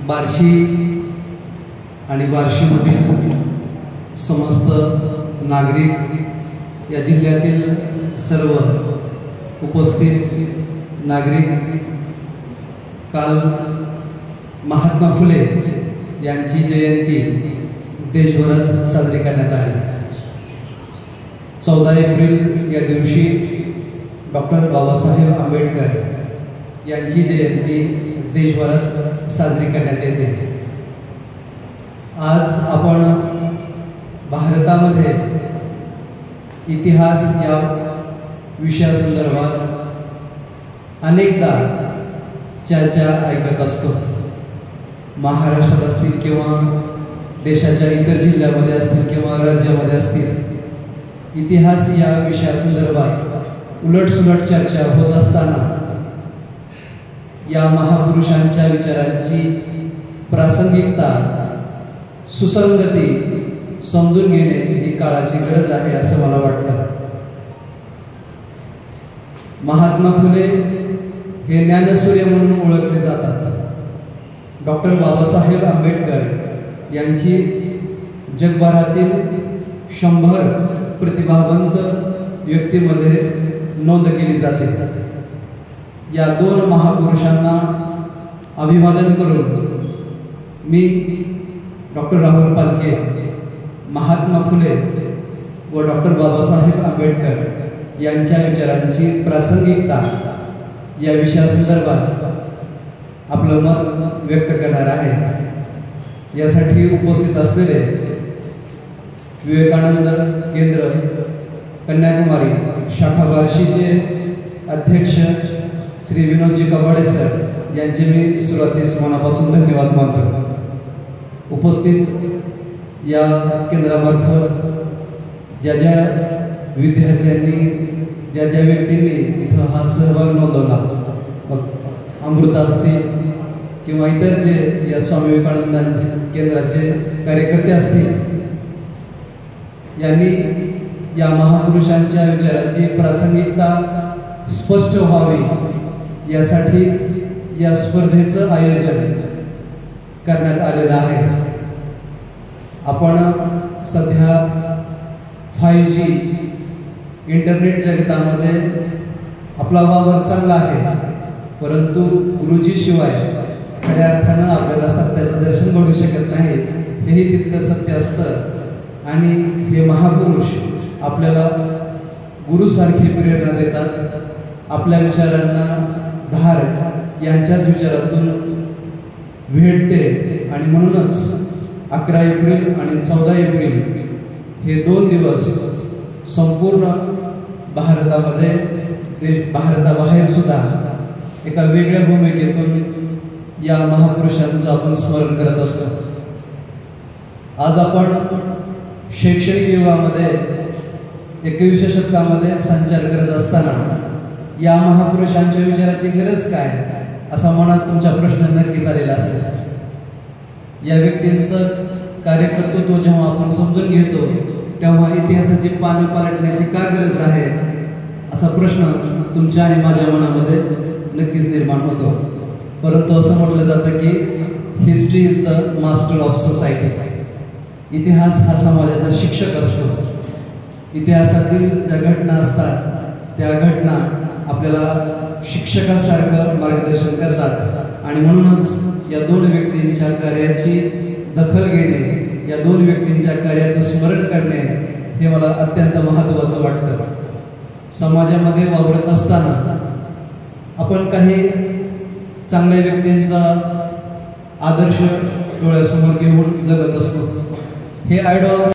बार्शी आणि बार्शीमधील समस्त नागरिक, या जिल्ह्यातील सर्व उपस्थित नागरिक, काल महात्मा फुले यांची जयंती देशभरात साजरी करण्यात आली। 14 एप्रिल या दिवशी डॉक्टर बाबासाहेब आंबेडकर यांची जयंती देशभरात साजरी करण्यात येते। आज आपण भारतामध्ये इतिहास या विषयासंदर्भात अनेकदा चर्चा ऐकत असतो। महाराष्ट्रात असतील किंवा देशाच्या इतर जिल्ह्यामध्ये असतील किंवा राज्यामध्ये असतील, इतिहास या विषयासंदर्भात उलटसुलट चर्चा होत असताना या महापुरुषांच्या विचारांची प्रासंगिकता, सुसंगती समजून घेणे ही काळाची गरज आहे असं मला वाटतं। महात्मा फुले हे ज्ञानसूर्य म्हणून ओळखले जातात। डॉक्टर बाबासाहेब आंबेडकर यांची जगभरातील 100 प्रतिभावंत व्यक्तीमध्ये नोंद केली जाते। या दोन महापुरुषांना अभिवादन करून मी डॉक्टर राहुल पालके, महात्मा फुले व डॉक्टर बाबासाहेब आंबेडकर यांच्या विचारांची प्रासंगिकता या विषयासंदर्भात आपलं मत व्यक्त करणार आहे। यासाठी उपस्थित असलेले विवेकानंद केंद्र कन्याकुमारी शाखा बार्शीचे अध्यक्ष श्री विनोदजी कबाडे सर यांचे मी सुरुवातीस मनापासून धन्यवाद मानतो। उपस्थित या केंद्रामार्फत ज्या ज्या विद्यार्थ्यांनी, ज्या ज्या व्यक्तींनी इथं हा सहभाग नोंदवला, मग अमृता असतील किंवा इतर जे या स्वामी विवेकानंदांचे केंद्राचे कार्यकर्ते असतील, यांनी या महापुरुषांच्या विचाराची प्रासंगिकता स्पष्ट व्हावी यासाठी या स्पर्धेचं आयोजन करण्यात आलेलं आहे। आपण सध्या 5G इंटरनेट जगतामध्ये आपला वावर चांगला आहे, परंतु गुरुजी शिवाय खऱ्या अर्थानं आपल्याला सत्याचं दर्शन घडू शकत नाही, हेही तितकं सत्य असतं। आणि हे महापुरुष आपल्याला गुरुसारखी प्रेरणा देतात। आपल्या विचारांना धार यांच्याच विचारातून भेटते आणि म्हणूनच 11 एप्रिल आणि 14 एप्रिल हे 2 दिवस संपूर्ण भारतामध्ये, भारताबाहेर सुद्धा एका वेगळ्या भूमिकेतून या महापुरुषांचं आपण स्मरण करत असतो। आज आपण शैक्षणिक युगामध्ये 21व्या शतकामध्ये संचार करत असताना या महापुरुषांच्या विचाराची गरज काय असा मनात तुमचा प्रश्न नक्कीच आलेला असेल। या व्यक्तींचं कार्यकर्तृत्व जेव्हा आपण समजून घेतो तेव्हा इतिहासाची पानं पालटण्याची का गरज आहे असा प्रश्न तुमच्या आणि माझ्या मनामध्ये नक्कीच निर्माण होतो। परंतु असं म्हटलं जातं की history is the master of society. इतिहास हा समाजाचा शिक्षक असतो। इतिहासातील ज्या घटना असतात त्या घटना आपल्याला शिक्षकासारखं मार्गदर्शन करतात आणि म्हणूनच या दोन व्यक्तींच्या कार्याची दखल घेणे, या दोन व्यक्तींच्या कार्याचं स्मरण करणे हे मला अत्यंत महत्त्वाचं वाटतं। समाजामध्ये वावरत असताना आपण काही चांगल्या व्यक्तींचा आदर्श डोळ्यासमोर घेऊन जगत असतो। हे आयडॉल्स